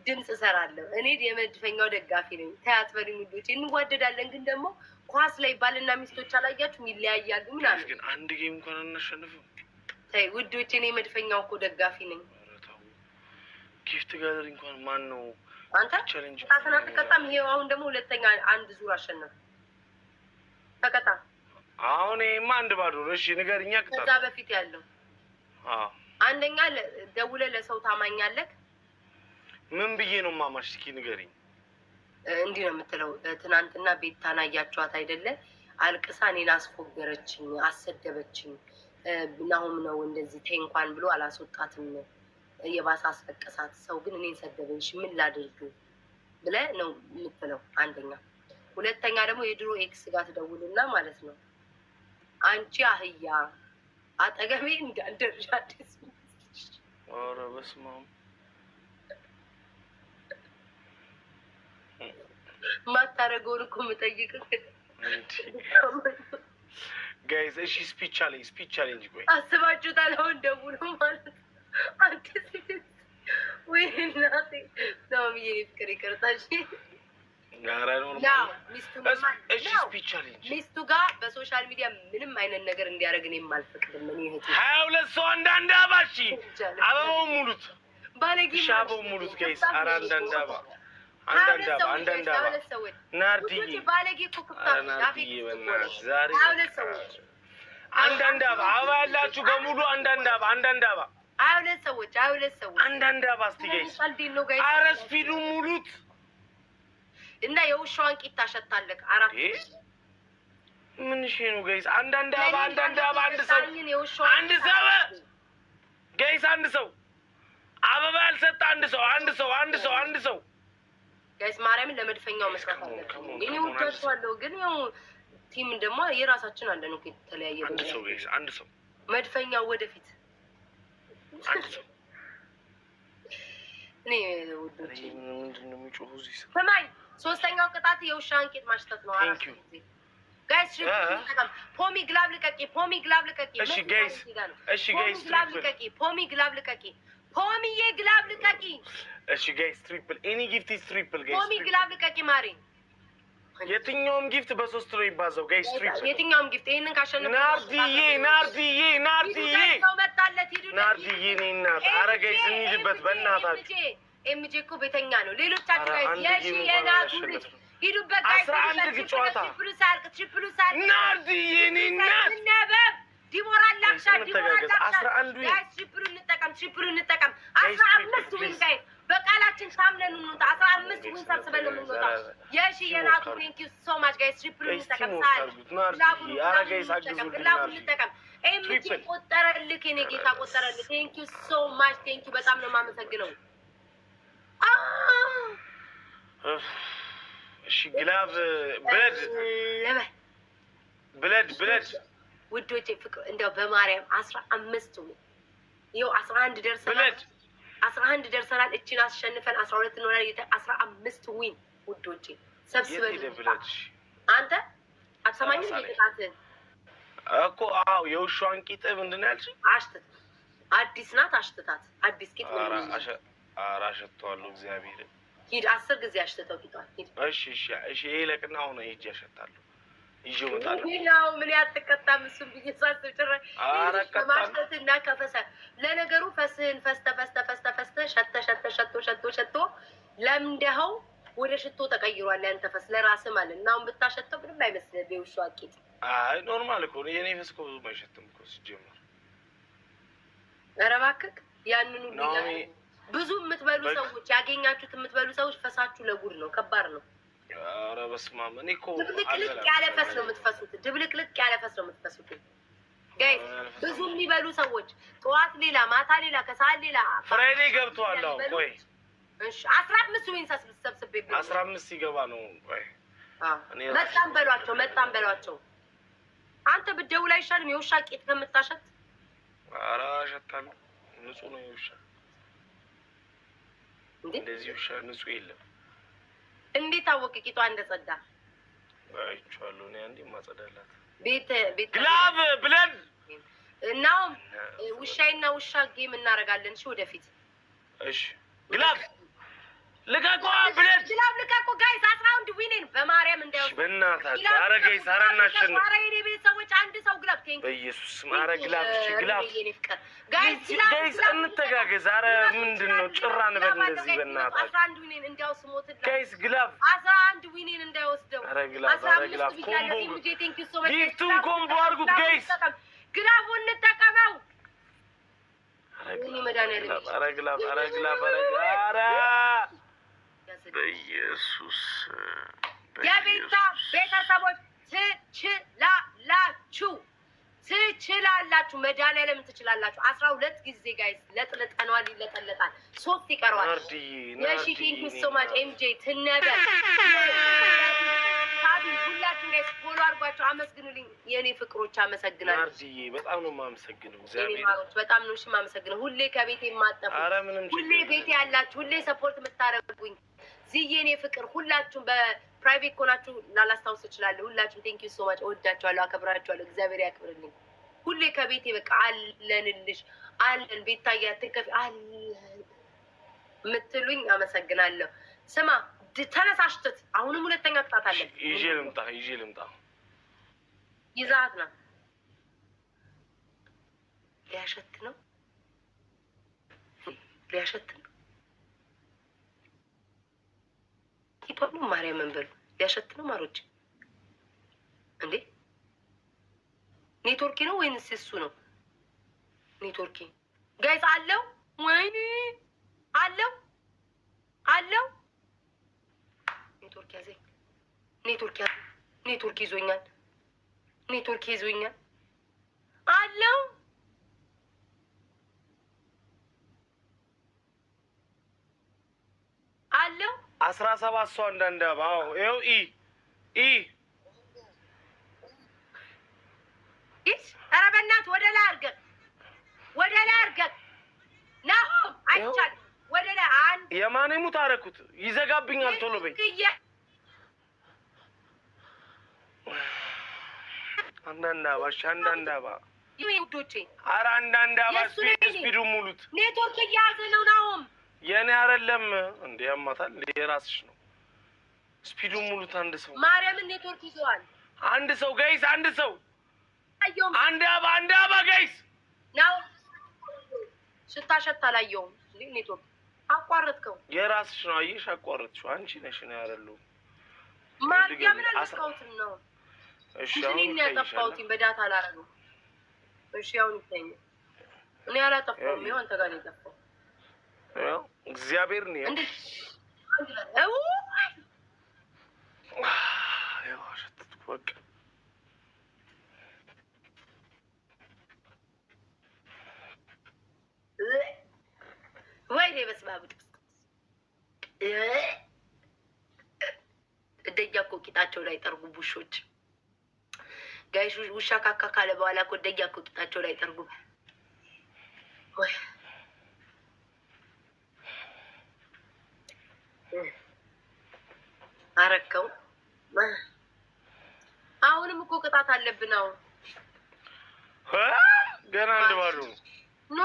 ድምፅ እሰራለሁ። እኔ የመድፈኛው ደጋፊ ነኝ። ተያትበሪ ሚዶች እንዋደዳለን። ግን ደግሞ ኳስ ላይ ባልና ሚስቶች አላያችሁም? ይለያያሉ ምናምን። ግን አንድ ጌም እንኳን አናሸንፍም። ተይ ውዶች፣ እኔ የመድፈኛው እኮ ደጋፊ ነኝ። ጊፍት ጋዘር እንኳን ማን ነው? አንተ ታተና ተቀጣም። ይሄው አሁን ደግሞ ሁለተኛ አንድ ዙር አሸነፈ። ተቀጣ። አሁን ይሄማ አንድ ባዶ ነው። እሺ ንገሪኛ። ከዛ በፊት ያለው አንደኛ ደውለህ ለሰው ታማኛለህ። ምን ብዬ ነው ማማሽ? እስኪ ንገሪኝ። እንዲህ ነው የምትለው። ትናንትና ቤታን አያችኋት አይደለ? አልቅሳ እኔን አስፎገረችኝ፣ አሰደበችኝ። ናሁም ነው እንደዚህ ተይ እንኳን ብሎ አላስወጣትም። የባሰ አስለቀሳት። ሰው ግን እኔን ሰደበኝ፣ ምን ላድርግ ብለህ ነው የምትለው አንደኛ። ሁለተኛ ደግሞ የድሮ ኤክስ ጋር ትደውልና ማለት ነው አንቺ አህያ አጠገቤ እንዳልደረሻ ደስ ኧረ በስመ አብ ማታረገውን እኮ የምጠይቅህ ጋይዝ። እሺ ስፒች ቻሌንጅ ቆይ አስባችሁታል? አሁን ደውሎ ማለት አንተ ወይ እናቴ ነው ብዬ ፍቅር ይቅርታሽ ሚስቱ ጋር በሶሻል ሚዲያ ምንም አይነት ነገር እንዲያደርግ እኔ የማልፈቅድም። እኔ እህቴ 22 ሰው አንዳንድ አባሺ አበባውን ሙሉት፣ ባለጌ ሻበውን ሙሉት ጋይስ። ኧረ አንዳንድ አባ ናርዲዬ ባለጌ እኮ ናርዲዬ በእናትሽ ዛሬ አንዳንድ አባ ያላችሁ በሙሉ አንዳንድ አባ 22 ሰዎች አንዳንድ አባ እስቲ ጋይስ። ኧረ ስፒዱ ሙሉት እና የውሻዋን ቂጥ ታሸታለህ። አራት ምን እሺ ነው ጋይስ? አንዳንድ አባ አንድ ሰው ጋይስ፣ አንድ ሰው አበባ ያልሰጠ አንድ ሰው ጋይስ፣ ማርያምን ለመድፈኛው መስራት አለብን። እኔ ወጣቷለሁ ግን ያው ቲም ደግሞ የራሳችን አለ ነው የተለያየ አንድ ሰው ጋይስ፣ አንድ ሰው መድፈኛው ወደፊት አንድ ሰው እኔ ወዶች ምንድን ነው የሚጮኸው እዚህ? ሰማይ ሶስተኛው ቅጣት የውሻን ቂጥ ማሽተት ነው። ቴንክ ዩ ጋይስ። ፖሚ ግላብ ልቀቂ። እሺ ጋይስ፣ ፖሚ ግላብ ልቀቂ። ፖሚዬ ግላብ ልቀቂ። እሺ ጋይስ፣ ትሪፕል ኤኒ ጊፍት ኢዝ ትሪፕል ጋይስ። ፖሚ ግላብ ልቀቂ ማሪ። የትኛውም ጊፍት በ3 ነው ይባዛው ጋይስ። ትሪፕል የትኛውም ጊፍት ይሄንን ካሸነፈ ናርዲዬ ሰው መጣለት። ሂዱ ናርዲዬ ነና ኧረ ጋይስ እንሂድበት በእናታችሁ። ኤምጄ እኮ ቤተኛ ነው። ሌሎቻችሁ ጋይስ የሺ የናቱ ልጅ ሂዱበት ጋይስ። 11 ግጫዋታ ትሪፕሉ ሳልቅ ናርዲዬ ነና ነበብ ዲቦራ ላክሻ ጋይስ። ትሪፕሉ እንጠቀም 15 ዊን ጋይስ። በቃላችን ሳምነን እንውጣ። 15 ዊን ሰብስበን ነው የምንወጣ። የሺ የናቱ ቴንክ ዩ ሶ ማች ጋይስ። ትሪፕሉ እንጠቀም። እንጠቀም። ኤምጄ ቆጠረልክ፣ የኔ ጌታ ቆጠረልክ። ቴንክ ዩ ሶ ማች ቴንክ ዩ። በጣም ነው የማመሰግነው። እሺ ግላቭ ብለድ ውዶቼ ፍቅር እንደው በማርያም 15 ይኸው 11 ደርሰናል። 11 ደርሰናል። እቺን አስሸንፈን 12 እንሆናለን። 15 ዊን ውዶቼ ሰብስበን አንተ አትሰማኝም? ይቅጣትህን እኮ አዎ፣ የውሻዋን ቂጥ ምንድን ነው ያልሽኝ? አሽትት አዲስ ናት። አሽትታት አዲስ ቂጥ ምንድን ነው? ኧረ አሸተዋለሁ እግዚአብሔርን። ሂድ 10 ጊዜ አሽትተው ቂጧል። ሂድ። እሺ ይሄ ለቅና አሁን ሂጅ ያሸታለሁ። ይዤው እመጣለሁ። ነው ምን ያትቀጣም እሱም ብዬሳት ጭራሽ ከማሽተትና ከፈሰ ለነገሩ ፈስህን ፈስተ ሸቶ ለምደኸው ወደ ሽቶ ተቀይሯል። ያንተ ፈስ ለራስህ ማለት እና አሁን ብታሸተው ምንም አይመስልህ። በውሻ አቂጥ አይ ኖርማል እኮ ነው የኔ ፈስ እኮ ብዙም አይሸትም እኮ ሲጀመር። ኧረ እባክህ ያንኑ ብዙ የምትበሉ ሰዎች ያገኛችሁት የምትበሉ ሰዎች ፈሳችሁ ለጉድ ነው፣ ከባድ ነው። ኧረ በስመ አብ እኔ እኮ ድብልቅልቅ ያለ ፈስ ነው የምትፈሱት። ድብልቅልቅ ያለ ፈስ ነው የምትፈሱት። ጋይስ ብዙ የሚበሉ ሰዎች ጠዋት ሌላ፣ ማታ ሌላ፣ ከሰዓት ሌላ ፍራይዴ ገብቷል። አሁን ቆይ እሺ 15 ዊንሳስ ብትሰብስብ 15 ሲገባ ነው። ቆይ መጣን በሏቸው። አንተ ብትደውል አይሻልም? የውሻ ቂጥ ከምታሸት። ኧረ አሸታለሁ። ንጹህ ነው የውሻ እንደዚህ ውሻ ንጹህ የለም። እንዴት አወቅ ቂጧ እንደጸዳ? አይቼዋለሁ እኔ አንዴ ማጸዳላት ቤት ግላብ ብለን እናው ውሻዬና ውሻ ጌም እናደርጋለን። እሺ ወደፊት እሺ ግላብ ልቀቁ ብለን ግላብ ልቀቁ ጋይስ። 11 ዊኔን በማርያም እንዳይወስድ በእናታችሁ። ኧረ ጋይስ ኧረ እናሸንፍ። ኧረ የኔ ቤተሰቦች አንድ ሰው ግላብ ቴንክ በኢየሱስ ኧረ ግላብ ግላብ ጋይስ እንተጋገዝ። ኧረ ምንድን ነው ጭራ እንበል እንደዚህ በእናታችሁ። 11 ዊኔን እንዲያው ስሞት ጋይስ ግላብ 11 ዊኔን እንዳይወስደው። ኧረ ግላብ ኮምቦ ጊፍቱን ኮምቦ አድርጉት ጋይስ። ግላቡን እንጠቀመው። ኧረ ግላብ በኢየሱስ የቤታ ቤተሰቦች ትችላላችሁ። መድኃኒዓለም ትችላላችሁ። 12 ጊዜ ጋይስ ለጥልጠኗል፣ ይለጠለጣል። 3 ይቀረዋል። የሺ ቲንክ ሶ ማች ኤምጄ ትነበል ታዲ ሁላችሁ ጋይስ ፎሎ አድርጓቸው፣ አመስግኑልኝ የኔ ፍቅሮች። አመሰግናለሁ ናርዲዬ፣ በጣም ነው የማመሰግነው። እግዚአብሔር በጣም ነው የማመሰግነው። ሁሌ ከቤቴ የማጠፉ ሁሌ ቤቴ ያላችሁ ሁሌ ሰፖርት የምታደርጉኝ ዝዬ የኔ ፍቅር ሁላችሁም በፕራይቬት ኮናችሁ ላላስታውስ እችላለሁ። ሁላችሁም ቴንክ ዩ ሶ ማች እወዳችኋለሁ፣ አከብራችኋለሁ። እግዚአብሔር ያክብርልኝ። ሁሌ ከቤቴ በቃ አለንልሽ አለን ቤታዬ አትከፊ አለን የምትሉኝ አመሰግናለሁ። ስማ ተነሳሽተት አሁንም ሁለተኛ ቅጣት አለብን። ይዤ ልምጣ ይዛት ነው ሊያሸት ነው ኪቷኑ ማርያምን በሉ ሊያሸት ነው ማሮች እንዴ ኔትወርኪ ነው ወይንስ እሱ ነው? ኔትወርኪ ጋይስ አለው ወይኔ አለው ኔትወርክ ያዘኝ። ኔትወርክ ይዞኛል አለው 17 ሰው እንዳንዳባ ይኸው ኧረ በእናትህ ወደ ላይ አድርገህ ናሆም አይቻልም። ወደ ላይ አንድ የማን ሙት አደረኩት ይዘጋብኛል። ቶሎ በይ አንዳንዳባ ውዶቼ። ኧረ አንዳንዳባ ስፒዱ ሙሉት። ኔትወርክ እያያዘ ነው ናሆም። የኔ አይደለም እንዴ ያማታል። የራስሽ ነው። ስፒዱ ሙሉት። አንድ ሰው ማርያምን ኔትወርክ ይዘዋል። አንድ ሰው ጋይስ፣ አንድ አባ ጋይስ ነው። ስታሸት አላየሁም። ኔትወርክ አቋረጥከው። የራስሽ ነው። አየሽ፣ አቋረጥሽው። አንቺ ነሽ ነው ያረለው። ማርያምን አልተካውትም ነው። እሺ አሁን ያጠፋሁት በዳታ አላረገው። እሺ አሁን ይተኛል። እኔ አላጠፋሁም። ይኸው አንተ ጋር ነው የጠፋው። ያው እግዚአብሔር ነው እንዴ ያው አሸተት ወቅ ወይኔ በስመ አብ እደኛ እኮ ቂጣቸው ላይ ጠርጉ ቡሾች ጋይስ። ውሻ ካካ ካለ በኋላ እኮ እደኛ እኮ ቂጣቸው ላይ ጠርጉ። አረከው አሁንም እኮ ቅጣት አለብን። አሁን ገና አንድ ባሉ ኖ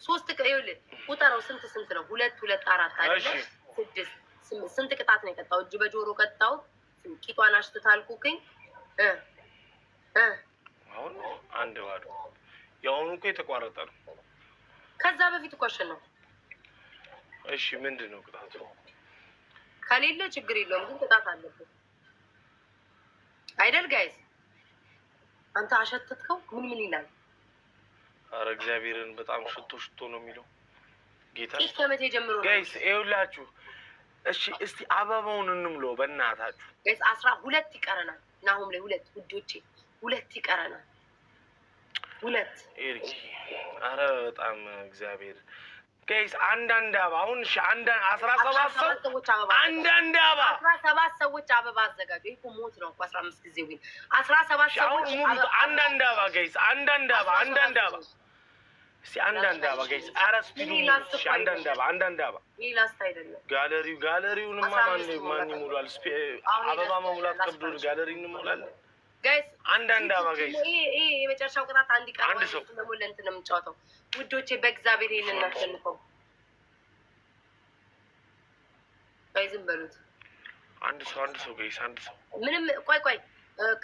3 ይኸውልህ ቁጠረው። ስንት ነው? 2 2 4 አይደል? 6 8 ስንት ቅጣት ነው የቀጣው? እጅ በጆሮ ቀጣው። ቂጧን አሽትታልኩኝ አሁን 1-0 የአሁኑ እኮ የተቋረጠ ነው። ከዛ በፊት እኮ አሸነፉ። እሺ ምንድን ነው ቅጣቱ? ከሌለ ችግር የለውም ግን ቅጣት አለበት አይደል ጋይስ? አንተ አሸተትከው ምን ይላል? አረ እግዚአብሔርን በጣም ሽቶ ነው የሚለው ጌታ። ከመቼ ጀምሮ ነው ጋይስ? ይኸውላችሁ እሺ እስቲ አበባውን እንምለው በእናታችሁ ጋይስ። 12 ይቀረናል። ናሁም ላይ 2 ውዶቼ 2 ይቀረናል። 2 ኤርኪ። አረ በጣም እግዚአብሔር ጋይስ። አንዳንድ አበባ አሁን እሺ 17 ሰዎች አበባ አንዳንድ አበባ 17 ሰዎች አበባ አዘጋጁ። ይሄ ሞት ነው እኮ 15 ጊዜ ዊን 17 ሰዎች አንዳንድ አበባ ጋይስ። አንዳንድ አበባ እስቲ አንዳንድ አበባ ጋይስ። አረ ስፒዱ እሺ አንዳንድ አበባ ይሄ ላስት አይደለም። ጋለሪውንማ ማን ይሞላል? አበባ መሙላት ከብዶ ጋለሪውን እንሞላለን ጋይስ። አንዳንድ አበባ ጋይስ። ይሄ የመጨረሻው ቅጣት አንድ ቀን ደግሞ ለእንትን ነው የምንጫወተው ውዶቼ። በእግዚአብሔር ይሄን እናሸንፈው። ዝም በሉት። አንድ ሰው ጋይስ። አንድ ሰው ምንም ቆይ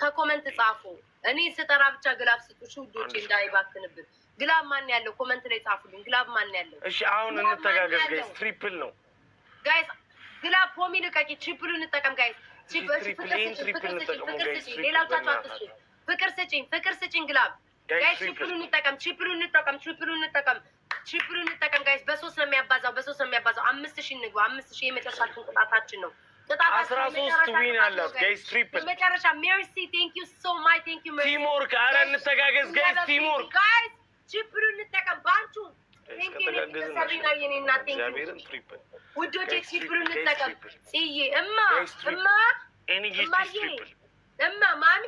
ከኮመንት ጻፉ። እኔ ስጠራ ብቻ ግላብ ስጡሽ ውዶቼ እንዳይባክንብን። ግላብ ማን ያለው ኮመንት ላይ ጻፉልኝ። ግላብ ማን ያለው? እሺ አሁን እንተጋገዝ ጋይስ። ትሪፕል ነው ጋይስ። ግላብ ፖሚ ልቀቂ። ትሪፕል እንጠቀም ጋይስ። ፍቅር ስጭኝ ግላብ ጋይስ። ትሪፕል እንጠቀም ጋይስ። በ3 ነው የሚያባዛው። 5000 እንግባ። 5000 የመጨረሻችን ቅጣታችን ነው። 13 ዊን አላት ጋይስ። ትሪፕል መጨረሻ። ሜርሲ ቴንክ ዩ ሶ ማች ቴንክ ዩ ሜርሲ። ቲምወርክ። አረ እንተጋገዝ ጋይስ። ቲምወርክ ጋይስ። ትሪፕል እንጠቀም ባንቹ። ቴንክ ዩ ሰሪና የኔና ቴንክ ዩ ውዶቼ። ትሪፕል እንጠቀም። ጽዬ እማ ማሚ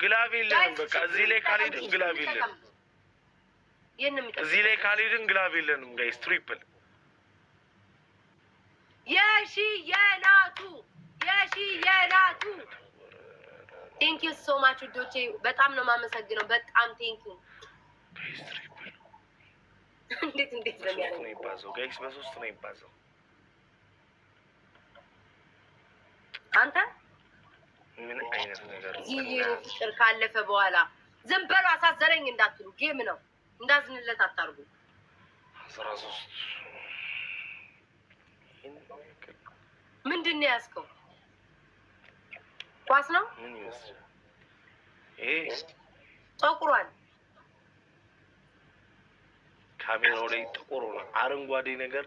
ግላብ የለንም። በቃ እዚህ ላይ ካልሄድን ግላብ የለንም። ግላብ የለንም ጋይስ። ትሪፕል የሺ የናቱ ቴንክ ዩ ሶ ማች ውዶቼ። በጣም ነው የማመሰግነው። በጣም ቴንክ ዩ። እንዴት ነው የሚባዛው ጋይስ? በ3 ነው የሚባዛው። አንተ ምን አይነት ነገር ነው? ፍቅር ካለፈ በኋላ ዝም በሉ። አሳዘነኝ እንዳትሉ። ጌም ነው እንዳዝንለት አታርጉ። 13 ምንድን ነው ያዝከው? ኳስ ነው? ምን ይመስል ይሄ ጠቁሯል። ካሜራው ላይ ጥቁር ነው። አረንጓዴ ነገር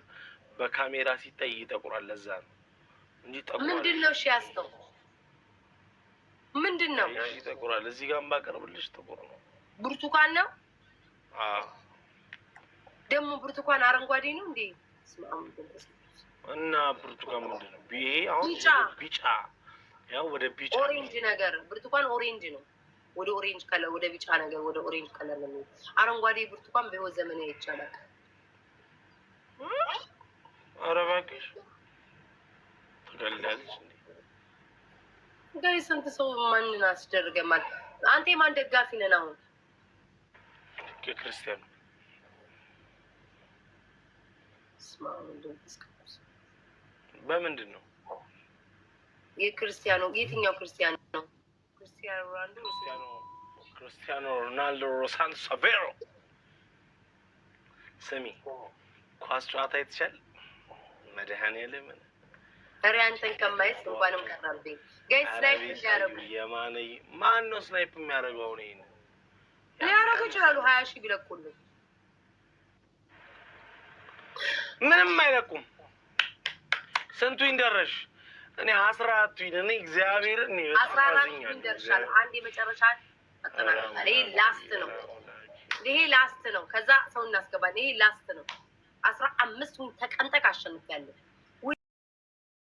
በካሜራ ሲታይ ይጠቁራል። ለዛ ነው እንጂ ጠቁሯል። ምንድን ነው? እሺ ያዝከው ምንድን ነው? ይጠቁራል። እዚህ ጋር ባቀርብልሽ ጥቁር ነው። ብርቱካን ነው? አዎ። ደግሞ ብርቱካን አረንጓዴ ነው እንዴ? እና ብርቱካን ምንድን ነው? ይሄ አሁን ቢጫ ያው ወደ ቢጫ ኦሬንጅ ነገር። ብርቱካን ኦሬንጅ ነው። ወደ ኦሬንጅ ከለር፣ ወደ ቢጫ ነገር፣ ወደ ኦሬንጅ ከለር ነው። አረንጓዴ ብርቱካን በህይወት ዘመን ይቻላል። ኧረ እባክሽ ትገላለች እንዴ? ጋይ ስንት ሰው ማንን አስደርገማል? አንተ የማን ደጋፊ ነን አሁን? የክርስቲያኑ። በምንድን ነው የክርስቲያኑ? የትኛው ክርስቲያኑ ነው? ክርስቲያኖ ሮናልዶ ሮሳንቶ ሳቬሮ። ስሚ ኳስ ጨዋታ ይተሻል መድኃኒዓለም። ኧረ አንተን ከማይስ እንኳንም ቀራብኝ። ጋይስ ስናይፕ ያደረጉ የማን ነው ስናይፕ የሚያደርገው? ነው ይሄን ሊያደርጉ ይችላሉ። 20 ሺህ ቢለቁልን ምንም አይለቁም። ስንቱ ይንደረሽ? እኔ 14 እኔ እግዚአብሔር እኔ 14 ይንደርሻል። አንድ የመጨረሻ አጠናቀቃል። ይሄ ላስት ነው። ከዛ ሰው እናስገባለን። ይሄ ላስት ነው። 15 ተቀንጠቅ አሸንፊያለሁ።